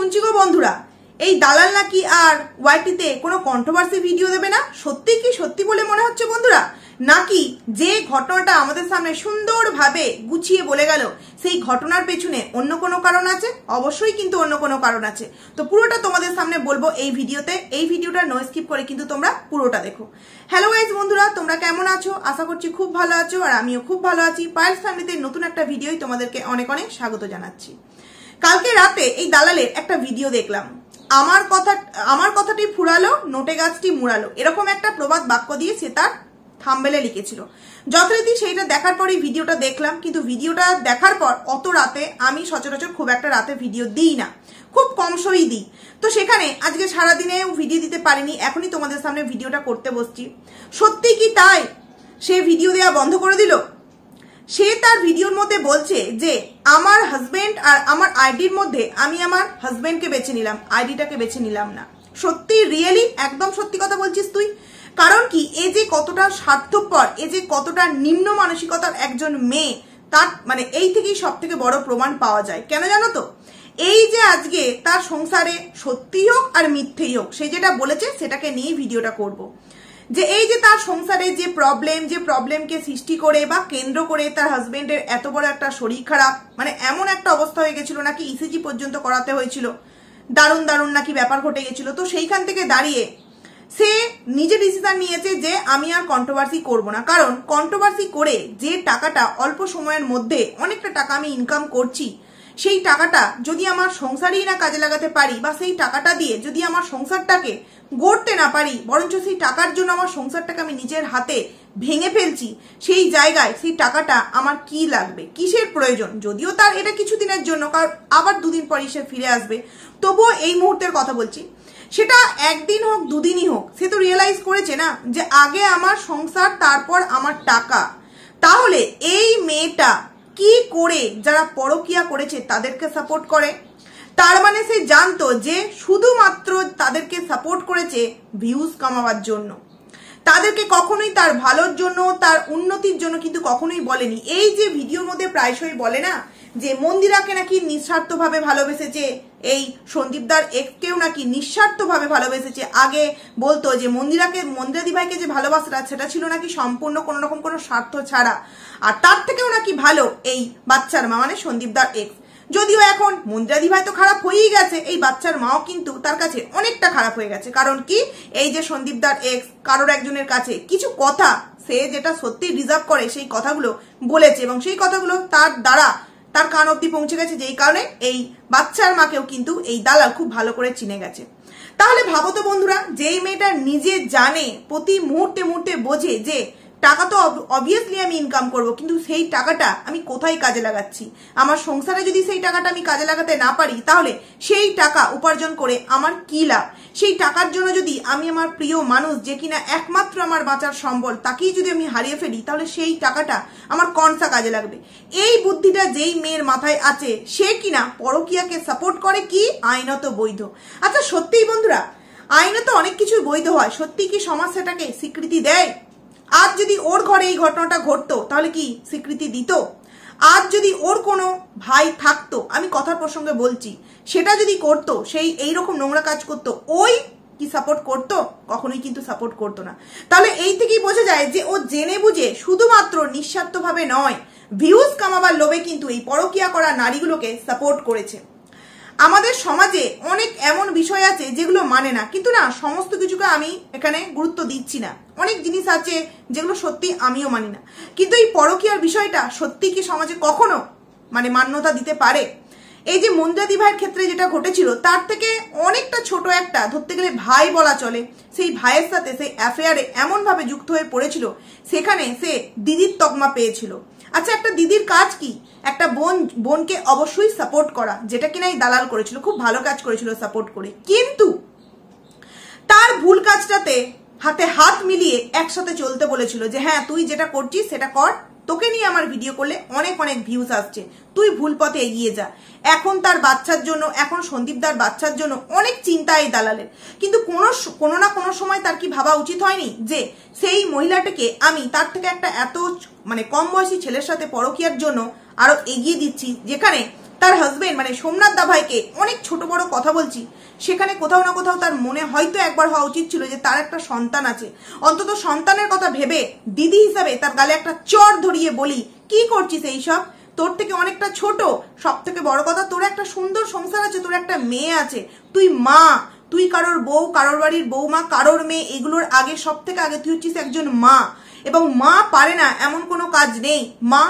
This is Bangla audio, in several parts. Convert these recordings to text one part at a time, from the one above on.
শুনছি গো বন্ধুরা, এই দালাল নাকি আর ওয়াইটিতে কোনো কন্ট্রোভার্সি ভিডিও দেবে না। সত্যি কি সত্যি বলে মনে হচ্ছে বন্ধুরা, নাকি যে ঘটনাটা আমাদের সামনে সুন্দরভাবে গুছিয়ে বলে গেল সেই ঘটনার পেছনে অন্য কোনো কারণ আছে? অবশ্যই কিন্তু অন্য কোনো কারণ আছে। তো পুরোটা তোমাদের সামনে বলবো এই ভিডিওতে। এই ভিডিওটা নো স্কিপ করে কিন্তু তোমরা পুরোটা দেখো। হ্যালো গাইজ বন্ধুরা, তোমরা কেমন আছো? আশা করছি খুব ভালো আছো, আর আমিও খুব ভালো আছি। পায়েলস ফ্যামিলিতে নতুন একটা ভিডিওই তোমাদেরকে অনেক অনেক স্বাগত জানাচ্ছি। কালকে রাতে এই দালালের একটা ভিডিও দেখলাম। আমার কথাটি ফুরালো, নোটে গাছটি মুড়ালো, এরকম একটা প্রবাদ বাক্য দিয়ে সে তার থাম্বনেলে লিখেছিল। যথারীতি সেইটা দেখার পরই ভিডিওটা দেখলাম, কিন্তু ভিডিওটা দেখার পর অত রাতে আমি সচরাচর খুব একটা রাতে ভিডিও দিই না, খুব কম সই দিই। তো সেখানে আজকে সারাদিনে ভিডিও দিতে পারিনি, এখনই তোমাদের সামনে ভিডিওটা করতে বসছি। সত্যি কি তাই সে ভিডিও দেওয়া বন্ধ করে দিল? সে তার ভিডিওর মধ্যে বলছে যে আমার হাজবেন্ড আর আমার আইডির মধ্যে আমি আমার হাজবেন্ডকে বেছে নিলাম, আইডিটাকে বেছে নিলাম না। সত্যি রিয়েলি একদম সত্যি কথা বলছিস তুই? কারণ কি, এ যে কতটা স্বার্থপর, এ যে কতটা নিম্ন মানসিকতার একজন মেয়ে, তার মানে এই থেকেই সব থেকে বড় প্রমাণ পাওয়া যায়। কেন জানো তো? এই যে আজকে তার সংসারে সত্যি হোক আর মিথ্যেই হোক, সে যেটা বলেছে সেটাকে নিয়ে ভিডিওটা করব। যে এই যে তার সংসারে যে প্রবলেমকে সৃষ্টি করে বা কেন্দ্র করে তার হাজবেন্ডের এত বড় একটা শরীর খারাপ, মানে এমন একটা অবস্থা হয়ে গেছিল নাকি ইসিজি পর্যন্ত করাতে হয়েছিল, দারুণ দারুণ নাকি ব্যাপার ঘটে গেছিল। তো সেইখান থেকে দাঁড়িয়ে সে নিজে ডিসিশন নিয়েছে যে আমি আর কন্ট্রোভার্সি করব না। কারণ কন্ট্রোভার্সি করে যে টাকাটা অল্প সময়ের মধ্যে অনেকটা টাকা আমি ইনকাম করছি, সেই টাকাটা যদি আমার সংসারেই না কাজে লাগাতে পারি, বা সেই টাকাটা দিয়ে যদি আমার সংসারটাকে গড়তে না পারি, বরঞ্চ সেই টাকার জন্য আমার সংসারটাকে আমি নিজের হাতে ভেঙে ফেলছি, সেই জায়গায় সেই টাকাটা আমার কি লাগবে, কিসের প্রয়োজন? যদিও তার এটা কিছুদিনের জন্য, কারণ আবার দুদিন পরই সে ফিরে আসবে, তবুও এই মুহূর্তের কথা বলছি। সেটা একদিন হোক দুদিনই হোক, সে তো রিয়েলাইজ করেছে না যে আগে আমার সংসার, তারপর আমার টাকা। তাহলে এই মেয়েটা কি করে যারা পরকিয়া করেছে তাদেরকে সাপোর্ট করে? তার মানে সে জানতো যে শুধুমাত্র তাদেরকে সাপোর্ট করেছে ভিউজ কামাবার জন্য, তাদেরকে কখনোই তার ভালোর জন্য, তার উন্নতির জন্য কিন্তু কখনোই বলেনি। এই যে ভিডিওর মধ্যে প্রায়শই বলে না যে মন্দিরাকে নাকি নিঃস্বার্থভাবে ভালোবেসেছে, এই সন্দীপদার এক্সকেও নাকি নিঃস্বার্থভাবে ভালোবেসেছে। আগে বলতো যে মন্দিরা দিভাইকে যে ভালোবাসাটা, সেটা ছিল নাকি সম্পূর্ণ কোনো রকম কোনো স্বার্থ ছাড়া, আর তার থেকেও নাকি ভালো এই বাচ্চার মা মানে সন্দীপদার এক্স। যদিও এখন মন্দিরা দিভাই তো খারাপ হয়েই গেছে, এই বাচ্চার মাও কিন্তু তার কাছে অনেকটা খারাপ হয়ে গেছে। কারণ কি, এই যে সন্দীপদার এক্স কারোর একজনের কাছে কিছু কথা সে যেটা সত্যি ডিজার্ভ করে সেই কথাগুলো বলেছে, এবং সেই কথাগুলো তার দ্বারা তার কান অব্দি পৌঁছে গেছে, যেই কারণে এই বাচ্চার মাকেও কিন্তু এই দালাল খুব ভালো করে চিনে গেছে। তাহলে ভাবো তো বন্ধুরা, যেই মেয়েটা নিজে জানে, প্রতি মুহূর্তে মুহূর্তে বোঝে যে টাকা তো অবভিয়াসলি আমি ইনকাম করব, কিন্তু সেই টাকাটা আমি কোথায় কাজে লাগাচ্ছি? আমার সংসারে যদি সেই টাকাটা আমি কাজে লাগাতে না পারি, তাহলে সেই টাকা উপার্জন করে আমার কি লাভ? সেই টাকার জন্য যদি আমি আমার প্রিয় মানুষ, যে কিনা একমাত্র আমার বাঁচার সম্বল, তাকেই যদি আমি হারিয়ে ফেলি, তাহলে সেই টাকাটা আমার কনসা কাজে লাগবে? এই বুদ্ধিটা যেই মেয়ের মাথায় আছে, সে কিনা পরকীয়াকে সাপোর্ট করে কি আইনত বৈধ। আচ্ছা সত্যিই বন্ধুরা, আইনত অনেক কিছু বৈধ হয়, সত্যি কি সমাজ সেটাকে স্বীকৃতি দেয়? আজ যদি ওর ঘরে এই ঘটনাটা ঘটতো, তাহলে কি স্বীকৃতি দিত? আজ যদি ওর কোনো ভাই থাকতো, আমি কথার প্রসঙ্গে বলছি, সেটা যদি করতো, সেই এইরকম নোংরা কাজ করতো, ওই কি সাপোর্ট করতো? কখনোই কিন্তু সাপোর্ট করতো না। তাহলে এই থেকেই বোঝা যায় যে ও জেনে বুঝে শুধুমাত্র নিঃস্বার্থভাবে নয়, ভিউজ কামাবার লোভে কিন্তু এই পরকিয়া করা নারীগুলোকে সাপোর্ট করেছে। আমাদের সমাজে অনেক এমন বিষয় আছে যেগুলো মানে না, কিন্তু না সমস্ত কিছুকে আমি এখানে গুরুত্ব দিচ্ছি না। অনেক জিনিস আছে যেগুলো সত্যি আমিও মানি না, কিন্তু এই পরকীয়ার বিষয়টা সত্যি কি সমাজে কখনো মানে মান্যতা দিতে পারে? এই যে মন্দিরা দিভাইয়ের ক্ষেত্রে যেটা ঘটেছিল, তার থেকে অনেকটা ছোট একটা, ধরতে গেলে ভাই বলা চলে, সেই ভাইয়ের সাথে সেই অ্যাফেয়ারে এমন ভাবে যুক্ত হয়ে পড়েছিল, সেখানে সে দিদির তকমা পেয়েছিল। আচ্ছা একটা দিদির কাজ কি? একটা বোনকে অবশ্যই সাপোর্ট করা, যেটা কিনা এই দালাল করেছিল, খুব ভালো কাজ করেছিল সাপোর্ট করে। কিন্তু তার ভুল কাজটাতে হাতে হাত মিলিয়ে একসাথে চলতে বলেছিল যে হ্যাঁ তুই যেটা করছিস সেটা কর, তোকে নিয়ে আমার ভিডিও করলে অনেক অনেক ভিউজ আসছে, তুই ভুল পথে এগিয়ে যা। এখন তার বাচ্চার জন্য, এখন সন্দীপদার বাচ্চার জন্য অনেক চিন্তা এই দালালের। কিন্তু কোনো না কোনো সময় তার কি ভাবা উচিত হয়নি যে সেই মহিলাটাকে আমি তার থেকে একটা এত মানে কম বয়সী ছেলের সাথে পরকীয়ার জন্য আরো এগিয়ে দিচ্ছি, যেখানে তার হাজবেন্ড মানে সোমনাথ দা ভাইকে অনেক ছোট বড় কথা বলছি, সেখানে কোথাও না কোথাও তার মনে হয়তো একবার হওয়া উচিত ছিল যে তার একটা সন্তান আছে, অন্তত সন্তানের কথা ভেবে দিদি হিসাবে তার গালে একটা চড় ধরিয়ে বলি, কি করছিস এইসব, তোর থেকে অনেকটা ছোট, সব থেকে বড় কথা তোর একটা সুন্দর সংসার আছে, তোর একটা মেয়ে আছে, তুই মা, তুই কারোর বউ, কারোর বাড়ির বৌমা, কারোর মেয়ে, এগুলোর আগে সব থেকে আগে তুই হচ্ছিস একজন মা, এবং মা পারে না এমন কোনো কাজ নেই। মা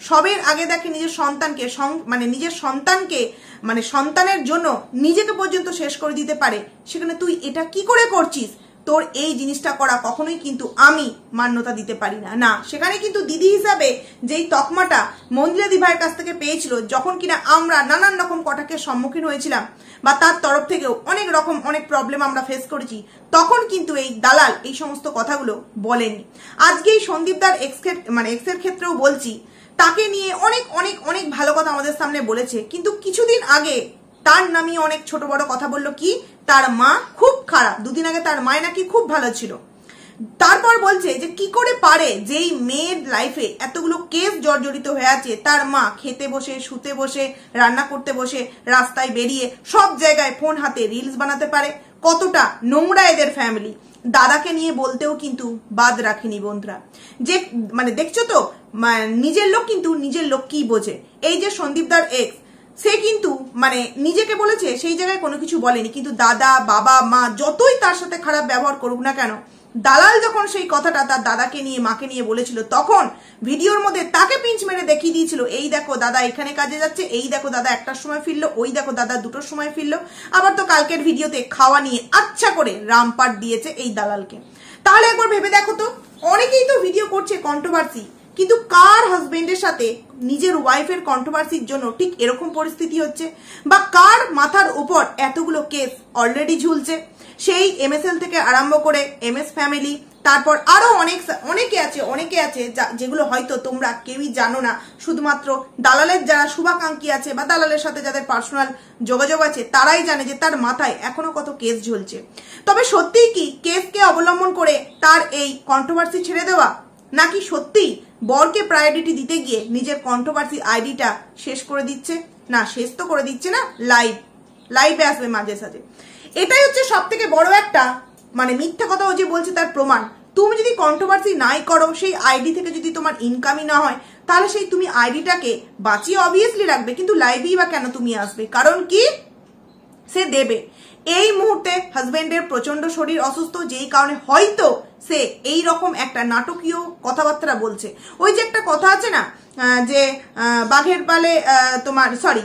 সবের আগে দেখে নিজের সন্তানকে, মানে নিজের সন্তানকে মানে সন্তানের জন্য নিজেকে পর্যন্ত শেষ করে দিতে পারে, সেখানে তুই এটা কি করে করছিস? তোর এই জিনিসটা করা কখনোই কিন্তু আমি মান্যতা দিতে পারি না। না, সেখানে কিন্তু দিদি হিসাবে যেই তকমাটা মন্দিরা দি ভাইয়ের কাছ থেকে পেয়েছিল, যখন কিনা আমরা নানান রকম কটাকের সম্মুখীন হয়েছিলাম বা তার তরফ থেকেও অনেক রকম অনেক প্রবলেম আমরা ফেস করেছি, তখন কিন্তু এই দালাল এই সমস্ত কথাগুলো বলেনি। আজকে এই সন্দীপদার এক্সের ক্ষেত্রেও বলছি, তাকে নিয়ে অনেক অনেক অনেক ভালো কথা আমাদের সামনে বলেছে, কিন্তু কিছুদিন আগে তার নামিয়ে অনেক ছোট বড় কথা বললো, কি তার মা খুব খারাপ, দুদিন আগে তার মায় নাকি খুব ভালো ছিল। তারপর বলছে যে কি করে পারে যেই মেয়ের লাইফে এতগুলো কেস জর্জরিত হয়ে আছে, তার মা খেতে বসে, শুতে বসে, রান্না করতে বসে, রাস্তায় বেরিয়ে, সব জায়গায় ফোন হাতে রিলস বানাতে পারে, কতটা নোংরা এদের ফ্যামিলি। দাদাকে নিয়ে বলতেও কিন্তু বাদ রাখেনি বন্ধুরা, যে মানে দেখছো তো নিজের লোক কিন্তু নিজের লোক কি বোঝে। এই যে সন্দীপদার এক্স, সে কিন্তু মানে নিজেকে বলেছে, সেই জায়গায় কোনো কিছু বলেনি, কিন্তু দাদা, বাবা, মা যতই তার সাথে খারাপ ব্যবহার করুক না কেন, দালাল যখন সেই কথাটা তার দাদাকে নিয়ে, মাকে নিয়ে বলেছিল, তখন ভিডিওর মধ্যে তাকে পিঞ্চ মেরে দেখিয়ে দিয়েছিল, এই দেখো দাদা এখানে কাজে যাচ্ছে, এই দেখো দাদা 1টার সময় ফিরলো, ওই দেখো দাদা 2টোর সময় ফিরলো। আবার তো কালকের ভিডিওতে খাওয়া নিয়ে আচ্ছা করে রামপাট দিয়েছে এই দালালকে। তাহলে একবার ভেবে দেখো তো, অনেকেই তো ভিডিও করছে কন্ট্রোভার্সি, কিন্তু কার হাজবেন্ডের সাথে নিজের ওয়াইফের কন্ট্রোভার্সির জন্য ঠিক এরকম পরিস্থিতি হচ্ছে, বা কার মাথার উপর এতগুলো কেস অলরেডি ঝুলছে? সেই এমএসএল থেকে আরম্ভ করে এমএস ফ্যামিলি, তারপর আরো অনেকে আছে যেগুলো হয়তো তোমরা কেউই জানো না, শুধুমাত্র দালালের যারা শুভাকাঙ্ক্ষী আছে বা দালালের সাথে যাদের পার্সোনাল যোগাযোগ আছে তারাই জানে যে তার মাথায় এখনো কত কেস ঝুলছে। তবে সত্যিই কি কেসকে অবলম্বন করে তার এই কন্ট্রোভার্সি ছেড়ে দেওয়া, নাকি সত্যি বরকে প্রায়োরিটি দিতে গিয়ে নিজের কন্ট্রোভার্সি আইডিটা শেষ করে দিচ্ছে? না, শেষ তো করে দিচ্ছে না, লাইভে আসবে মাঝে সাঝে। এটাই হচ্ছে সব থেকে বড় একটা মানে মিথ্যা কথা ও যে বলছে তার প্রমাণ। তুমি যদি কন্ট্রোভার্সি নাই করো, সেই আইডি থেকে যদি তোমার ইনকামই না হয়, তাহলে সেই তুমি আইডিটাকে বাঁচিয়ে অবভিয়াসলি রাখবে, কিন্তু লাইভেই বা কেন তুমি আসবে? কারণ কি সে দেবে। এই মুহূর্তে হাজবেন্ডের প্রচন্ড শরীর অসুস্থ, যেই কারণে হয়তো সে এই রকম একটা নাটকীয় কথাবার্তা বলছে। ওই যে একটা কথা আছে না, যে বাঘের পালে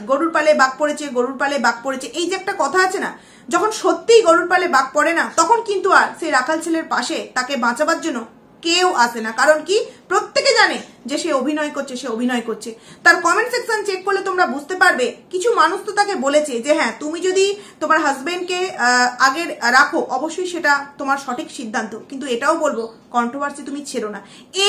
গরুর পালে বাঘ পড়েছে, গরুর পালে বাঘ পড়েছে, এই যে একটা কথা আছে না, যখন সত্যিই গরুর পালে বাঘ পড়ে না, তখন কিন্তু আর সেই রাখাল ছেলের পাশে তাকে বাঁচাবার জন্য কেউ আসে না। কারণ কি, প্রত্যেকে জানে যে সে অভিনয় করছে। তার কমেন্ট সেকশন চেক করলে তোমরা বুঝতে পারবে, কিছু মানুষ তো তাকে বলেছে যে হ্যাঁ, তুমি যদি তোমার হাজবেন্ডকে আগে রাখো, অবশ্যই সেটা তোমার সঠিক সিদ্ধান্ত, কিন্তু এটাও বলবো কন্ট্রোভার্সি তুমি ছেড়ো না।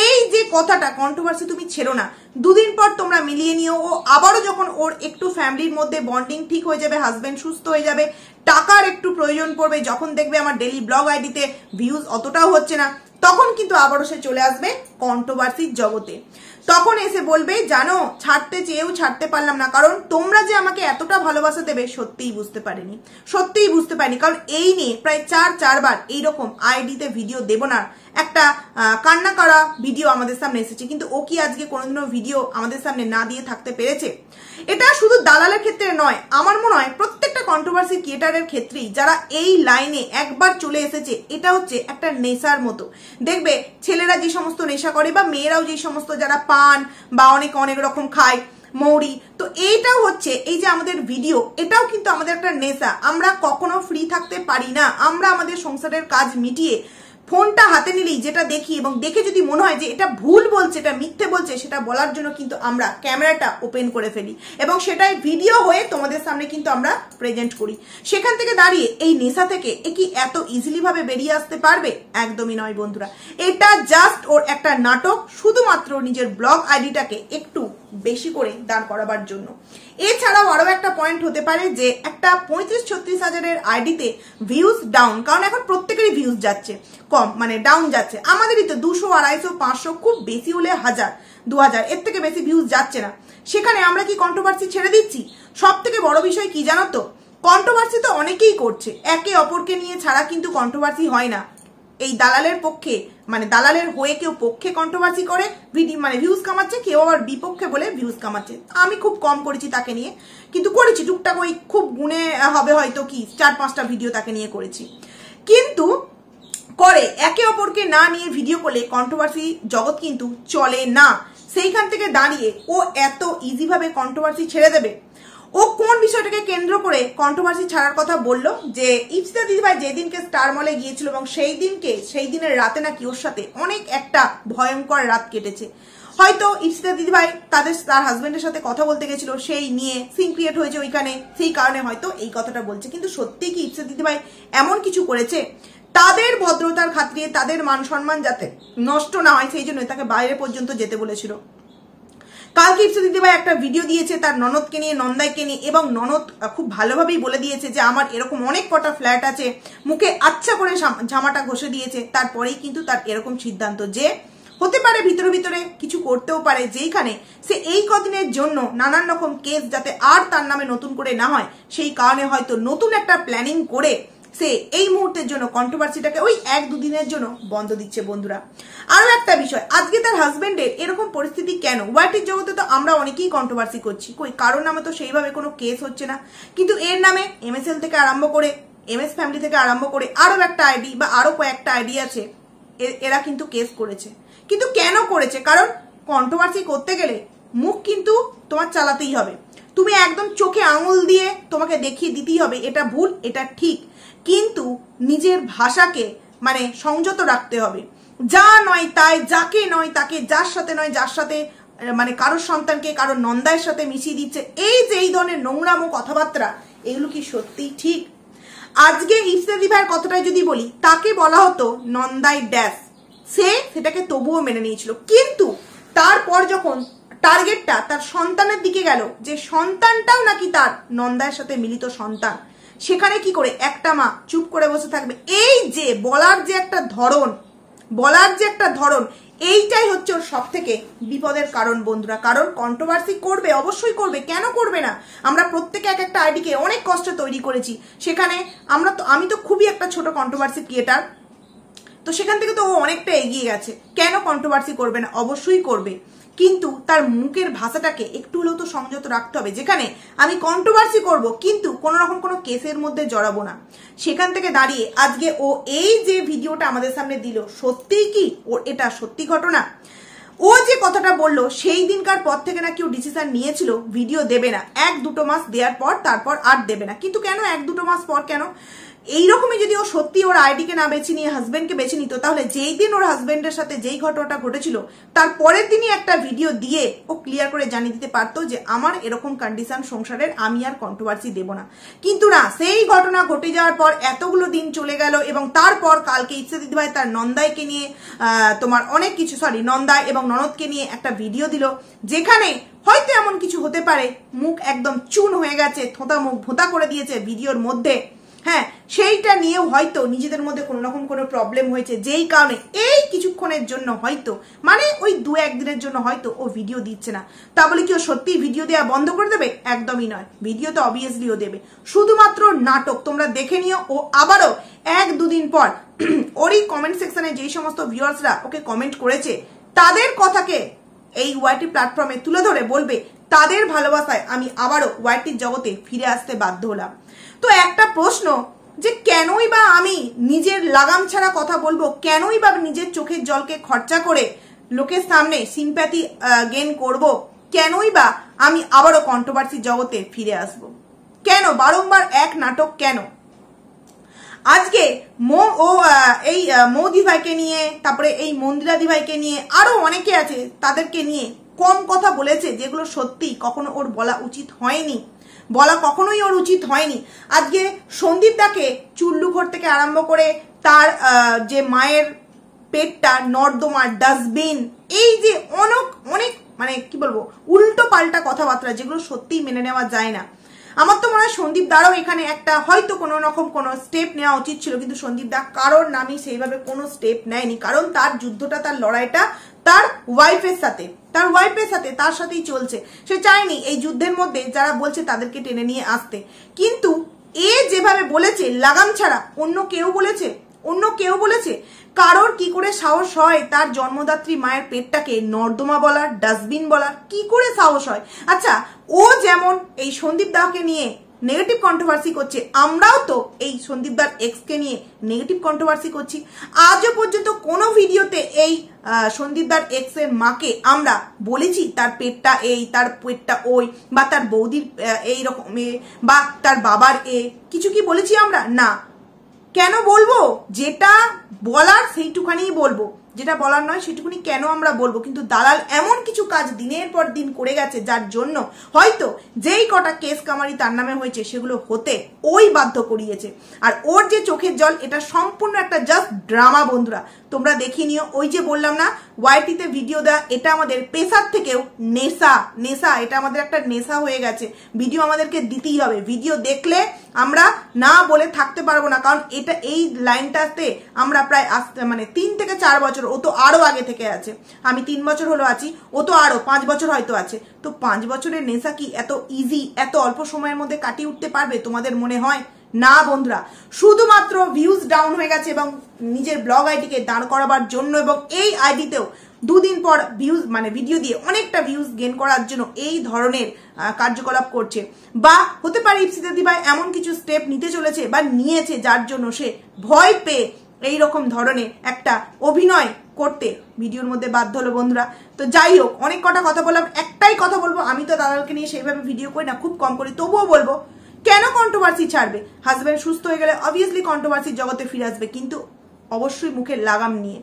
এই যে কথাটা, কন্ট্রোভার্সি তুমি ছেড়ো না, দুদিন পর তোমরা মিলিয়ে নিও। ও আবারও যখন ওর একটু ফ্যামিলির মধ্যে বন্ডিং ঠিক হয়ে যাবে, হাজবেন্ড সুস্থ হয়ে যাবে, টাকার একটু প্রয়োজন পড়বে, যখন দেখবে আমার ডেইলি ব্লগ আইডিতে ভিউজ অতটাও হচ্ছে না, তখন কিন্তু আবারও সে চলে আসবে কন্ট্রোভার্সির জগতে। তখন এসে বলবে, জানো ছাড়তে চেয়েও ছাড়তে পারলাম না, কারণ তোমরা যে আমাকে এতটা ভালোবাসা দেবে সত্যিই বুঝতে পারিনি। কারণ এই নিয়ে প্রায় 4বার এইরকম আইডিতে ভিডিও দেব না একটা কান্না করা ভিডিও আমাদের সামনে এসেছে, কিন্তু ও কি আজকে কোনোদিনও ভিডিও আমাদের সামনে না দিয়ে থাকতে পেরেছে? এটা শুধু দালালের ক্ষেত্রে নয়, আমার মনে হয় প্রত্যেকটা কন্ট্রোভার্সি ক্রিয়েটারের ক্ষেত্রেই যারা এই লাইনে একবার চলে এসেছে, এটা হচ্ছে একটা নেশার মতো। দেখবে ছেলেরা যে সমস্ত নেশা করে বা মেয়েরাও যে সমস্ত যারা পান বা অনেক রকম খায়, মৌরি, তো এইটাও হচ্ছে এই যে আমাদের ভিডিও, এটাও কিন্তু আমাদের একটা নেশা। আমরা কখনো ফ্রি থাকতে পারি না, আমরা আমাদের সংসারের কাজ মিটিয়ে ফোনটা হাতে নিলেই যেটা দেখি এবং দেখে যদি মনে হয় যে এটা ভুল বলছে, এটা মিথ্যে বলছে, সেটা বলার জন্য কিন্তু আমরা ক্যামেরাটা ওপেন করে ফেলি এবং সেটাই ভিডিও হয়ে তোমাদের সামনে কিন্তু আমরা প্রেজেন্ট করি। সেখান থেকে দাঁড়িয়ে এই নেশা থেকে এ কি এত ইজিলি ভাবে বেরিয়ে আসতে পারবে? একদমই নয় বন্ধুরা, এটা জাস্ট ওর একটা নাটক, শুধুমাত্র নিজের ব্লগ আইডিটাকে একটু বেশি করে দাঁড় করাবার জন্য। এছাড়াও আরো একটা পয়েন্ট হতে পারে যে একটা 35-36 হাজারের আইডিতে ভিউজ ডাউন, কারণ এখন প্রত্যেকেরই ভিউজ যাচ্ছে কম, মানে ডাউন যাচ্ছে। আমাদেরই তো 200, 250, 500, খুব বেশি হলে 1000, 2000, এর থেকে বেশি ভিউজ যাচ্ছে না। সেখানে আমরা কি কন্ট্রোভার্সি ছেড়ে দিচ্ছি? সব থেকে বড় বিষয় কি জানো তো, কন্ট্রোভার্সি তো অনেকেই করছে, একে অপরকে নিয়ে ছাড়া কিন্তু কন্ট্রোভার্সি হয় না। এই দালালের পক্ষে মানে দালালের হয়ে কেউ পক্ষে কন্ট্রোভার্সি করে মানে ভিউজ কামাচ্ছে, কেউ আবার বিপক্ষে বলে ভিউজ কামাচ্ছে। আমি খুব কম করেছি তাকে নিয়ে, কিন্তু করেছি টুকটাক, ওই খুব গুণে হবে হয়তো কি 4-5টা ভিডিও তাকে নিয়ে করেছি। কিন্তু করে একে অপরকে না নিয়ে ভিডিও করলে কন্ট্রোভার্সি জগৎ কিন্তু চলে না। সেইখান থেকে দাঁড়িয়ে ও এত ইজিভাবে কন্ট্রোভার্সি ছেড়ে দেবে? ও কোন বিষয়টাকে কেন্দ্র করে কন্ট্রোভার্সি ছাড়ার কথা বললো? যে ইপসিতা দিদিভাই যেদিনকে স্টার মলে গিয়েছিল এবং সেই দিনের রাতে নাকি ওর সাথে অনেক একটা ভয়ঙ্কর রাত কেটেছে। হয়তো ইপসিতা দিদিভাই তার হাজবেন্ডের সাথে কথা বলতে গেছিল, সেই নিয়ে সিন ক্রিয়েট হয়েছে ওইখানে, সেই কারণে হয়তো এই কথাটা বলছে। কিন্তু সত্যি কি ইপসিতা দিদিভাই এমন কিছু করেছে? তাদের ভদ্রতার খাতিরে, তাদের মান সম্মান যাতে নষ্ট না হয় সেই জন্য তাকে বাইরে পর্যন্ত যেতে বলেছিল। কালকে ইপসিতা দিদিভাই একটা ভিডিও দিয়েছে তার ননদকে নিয়ে, নন্দাইকে নিয়ে, এবং ননদ খুব ভালোভাবেই বলে দিয়েছে যে আমার এরকম অনেক কটা ফ্ল্যাট আছে, মুখে আচ্ছা করে জামাটা ঘষে দিয়েছে। তারপরেই কিন্তু তার এরকম সিদ্ধান্ত যে হতে পারে ভিতরে ভিতরে কিছু করতেও পারে, যেইখানে সে এই কদিনের জন্য নানান রকম কেস যাতে আর তার নামে নতুন করে না হয়, সেই কারণে হয়তো নতুন একটা প্ল্যানিং করে সে এই মুহূর্তের জন্য কন্ট্রোভার্সিটাকে ওই 1-2 দিনের জন্য বন্ধ দিচ্ছে। বন্ধুরা, আরো একটা বিষয়, আজকে তার হাজবেন্ডের এরকম পরিস্থিতি কেন? ওয়াইটির জগতে তো আমরা অনেকেই কন্ট্রোভার্সি করছি, কই কারোর নামে তো সেইভাবে কোনো কেস হচ্ছে না, কিন্তু এর নামে MSL থেকে আরম্ভ করে, MS ফ্যামিলি থেকে আরম্ভ করে আরো একটা আইডি বা আরো কয়েকটা আইডি আছে, এরা কিন্তু কেস করেছে। কিন্তু কেন করেছে? কারণ কন্ট্রোভার্সি করতে গেলে মুখ কিন্তু তোমার চালাতেই হবে, তুমি একদম চোখে আঙুল দিয়ে তোমাকে দেখিয়ে দিতেই হবে এটা ভুল এটা ঠিক, কিন্তু নিজের ভাষাকে মানে সংযত রাখতে হবে। যা নয় তাই, যাকে নয় তাকে, যার সাথে নয় যার সাথে, মানে কারোর সন্তানকে কারোর নন্দায়ের সাথে মিশিয়ে দিচ্ছে, এই যে এই ধরনের নোংরামো কথাবার্তা, এগুলো কি সত্যি ঠিক? আজকে ইপসিতা দিদিভাইয়ের কথাটা যদি বলি, তাকে বলা হতো নন্দাই ড্যাশ, সে সেটাকে তবুও মেনে নিয়েছিল। কিন্তু তারপর যখন টার্গেটটা তার সন্তানের দিকে গেল, যে সন্তানটাও নাকি তার নন্দায়ের সাথে মিলিত সন্তান, সেখানে কি করে একটা মা চুপ করে বসে থাকবে? এই যে বলার যে একটা ধরন, এইটাই হচ্ছে ওর সব থেকে বিপদের কারণ বন্ধুরা। কারণ কন্ট্রোভার্সি করবে, অবশ্যই করবে, কেন করবে না? আমরা প্রত্যেকে এক একটা আইডিকে অনেক কষ্টে তৈরি করেছি, সেখানে আমি তো খুবই একটা ছোট কন্ট্রোভার্সি ক্রিয়েটার, তো সেখান থেকে তো ও অনেকটা এগিয়ে গেছে। কেন কন্ট্রোভার্সি করবে না? অবশ্যই করবে, কিন্তু তার মুখের ভাষাটাকে একটু হলেও তো সংযত রাখতে হবে। যেখানে আমি কন্ট্রোভার্সি করব কিন্তু কোন রকম কোনো কেসের মধ্যে জড়াবো না, সেখান থেকে দাঁড়িয়ে আজকে ও এই যে ভিডিওটা আমাদের সামনে দিল, সত্যিই কি ওর এটা সত্যি ঘটনা? ও যে কথাটা বললো সেই দিনকার পর থেকে নাকি ও ডিসিশন নিয়েছিল ভিডিও দেবে না, 1-2 মাস দেওয়ার পর তারপর আর দেবে না। কিন্তু কেন 1-2 মাস পর? কেন এইরকমই যদি ও সত্যি ওর আইডিকে না বেছে নিয়ে হাজবেন্ডকে বেছে নিত, তাহলে যেই দিন ওর হাজবেন্ডের সাথে যেই ঘটনাটা ঘটেছিল তার পরের দিনই একটা ভিডিও দিয়ে ও ক্লিয়ার করে জানিয়ে দিতে পারতো যে আমার এরকম কন্ডিশন সংসারের, আমি আর কন্ট্রোভার্সি দেব না। কিন্তু না, সেই ঘটনা ঘটে যাওয়ার পর এতগুলো দিন চলে গেল, এবং তারপর কালকে ইপসিতা দিদিভাই তার নন্দাইকে নিয়ে তোমার অনেক কিছু, নন্দাই এবং ননদকে নিয়ে একটা ভিডিও দিল, যেখানে হয়তো এমন কিছু হতে পারে মুখ একদম চুন হয়ে গেছে, থোঁতা মুখ ভোঁতা করে দিয়েছে ভিডিওর মধ্যে, হ্যাঁ, সেইটা নিয়েও হয়তো নিজেদের মধ্যে কোনো রকম কোনো প্রবলেম হয়েছে, যেই কারণে এই কিছুক্ষণের জন্য হয়তো, মানে ওই 2-1 দিনের জন্য হয়তো ও ভিডিও দিচ্ছে না। তা বলে কি ও সত্যি ভিডিও দেওয়া বন্ধ করে দেবে? একদমই নয়, ভিডিও তো অবভিয়াসলি ও দেবে, শুধুমাত্র নাটক। তোমরা দেখে নিও, ও আবারও 1-2 দিন পর ওরই কমেন্ট সেকশনে যেই সমস্ত ভিউয়ার্সরা ওকে কমেন্ট করেছে তাদের কথাকে এই ওয়াইটি প্ল্যাটফর্মে তুলে ধরে বলবে তাদের ভালোবাসায় আমি আবারও ওয়াইটির জগতে ফিরে আসতে বাধ্য হলাম। তো একটা প্রশ্ন, যে কেনই বা আমি নিজের লাগাম ছাড়া কথা বলবো, কেনই বা নিজের চোখের জলকে খরচা করে লোকের সামনে সিম্প্যাথি গেইন করব, কেনই বা আমি আবারও কন্ট্রোভার্সি জগতে ফিরে আসব? কেন বারংবার এক নাটক? কেন আজকে এই মৌদি ভাইকে নিয়ে, তারপরে এই মন্দিরা দিভাইকে নিয়ে, আরো অনেকে আছে তাদেরকে নিয়ে কম কথা বলেছে, যেগুলো সত্যি কখনো ওর বলা উচিত হয়নি, কখনোই ওর উচিত হয়নি। আজকে সন্দীপ দাকে চুল্লু ঘর থেকে আরম্ভ করে তার যে মায়ের পেটটা নর্দমা, ডাস্টবিন, এই যে অনেক মানে কি বলবো উল্টো পাল্টা কথাবার্তা, যেগুলো সত্যিই মেনে নেওয়া যায় না। আমার তো মনে হয় সন্দীপ দারও এখানে একটা হয়তো কোনো রকম কোনো স্টেপ নেওয়া উচিত ছিল, কিন্তু সন্দীপ দা কারোর নামই সেইভাবে কোনো স্টেপ নেয়নি, কারণ তার যুদ্ধটা, তার লড়াইটা তার ওয়াইফের সাথে তার সাথেই চলছে। সে চায়নি এই যুদ্ধের মধ্যে যারা বলছে তাদেরকে টেনে নিয়ে আসতে। কিন্তু এ যেভাবে বলেছে লাগাম ছাড়া, অন্য কেউ বলেছে কারোর কি করে সাহস হয় তার জন্মদাত্রী মায়ের পেটটাকে নর্দমা বলার, ডাস্টবিন বলার? কি করে সাহস হয়? আচ্ছা, ও যেমন এই সন্দীপ দাকে নিয়ে নেগেটিভ কন্ট্রোভার্সি করছে, আমরাও তো এই সন্দীপ দার এক্স কে নিয়ে নেগেটিভ কন্ট্রোভার্সি করছি। আজও পর্যন্ত কোনো ভিডিওতে এই সন্দীপ দার এক্স এর মাকে আমরা বলেছি তার পেটটা এই, তার পেটটা ওই, বা তার বৌদির এই রকম বা তার বাবার কিছু কি বলেছি আমরা? না। কেন বলবো? যেটা বলার সেইটুখানিই বলবো, যেটা বলার নয় সেটুকুনি কেন আমরা বলবো? কিন্তু দালাল এমন কিছু কাজ দিনের পর দিন করে গেছে যার জন্য হয়তো যেই কটা কেস কামারি তার নামে হয়েছে সেগুলো হতে ওই বাধ্য করিয়েছে। আর ওর যে চোখের জল, এটা সম্পূর্ণ একটা জাস্ট ড্রামা বন্ধুরা, তোমরা দেখে নিও। ওই যে বললাম না, ওয়াইটিতে ভিডিও দেওয়া এটা আমাদের পেশার থেকেও নেশা, এটা আমাদের একটা নেশা হয়ে গেছে। ভিডিও আমাদেরকে দিতেই হবে, ভিডিও দেখলে আমরা না বলে থাকতে পারবো না। কারণ এটা এই লাইনটাতে আমরা প্রায় 3 থেকে 4 বছর, ও তো আরো আগে থেকে আছে, আমি 3 বছর হলো আছি, ও তো আরো 5 বছর হয়তো আছে। তো 5 বছরের নেশা কি এত ইজি, এত অল্প সময়ের মধ্যে কাটিয়ে উঠতে পারবে তোমাদের মনে হয়? না বন্ধুরা, শুধুমাত্র ভিউজ ডাউন হয়ে গেছে এবং নিজের ব্লগ আইডিকে দাঁড় করাবার জন্য, এবং এই আইডিতেও 2 দিন পর ভিউজ ভিডিও দিয়ে অনেকটা ভিউজ গেইন করার জন্য এই ধরনের কার্যকলাপ করছে। বা হতে পারে ইপসিতা দিভাই এমন কিছু স্টেপ নিতে চলেছে বা নিয়েছে যার জন্য সে ভয় পেয়ে এইরকম ধরনের একটা অভিনয় করতে ভিডিওর মধ্যে বাধ্য হলো বন্ধুরা। তো যাই হোক, অনেক কটা কথা বললাম, একটাই কথা বলবো, আমি তো দালালকে নিয়ে সেইভাবে ভিডিও করি না, খুব কম করি, তবুও বলবো কেন কন্ট্রোভার্সি ছাড়বে? হাজব্যান্ড সুস্থ হয়ে গেলে অবভিয়াসলি কন্ট্রোভার্সির জগতে ফিরে আসবে, কিন্তু অবশ্যই মুখের লাগাম নিয়ে।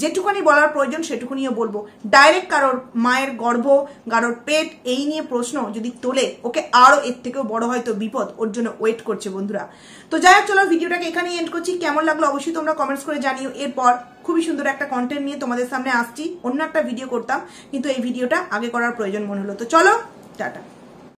যেটুকুনি বলার প্রয়োজন সেটুকুনিও বলবো। ডাইরেক্ট কারোর মায়ের গর্ভ, কারোর পেট এই নিয়ে প্রশ্ন যদি তোলে, ওকে আরো এর থেকেও বড় হয়তো বিপদ ওর জন্য ওয়েট করছে বন্ধুরা। তো যাই হোক, চলো ভিডিওটাকে এখানেই এন্ড করছি। কেমন লাগলো অবশ্যই তোমরা কমেন্টস করে জানিও। এরপর খুবই সুন্দর একটা কন্টেন্ট নিয়ে তোমাদের সামনে আসছি। অন্য একটা ভিডিও করতাম, কিন্তু এই ভিডিওটা আগে করার প্রয়োজন মনে হলো। তো চলো, টাটা।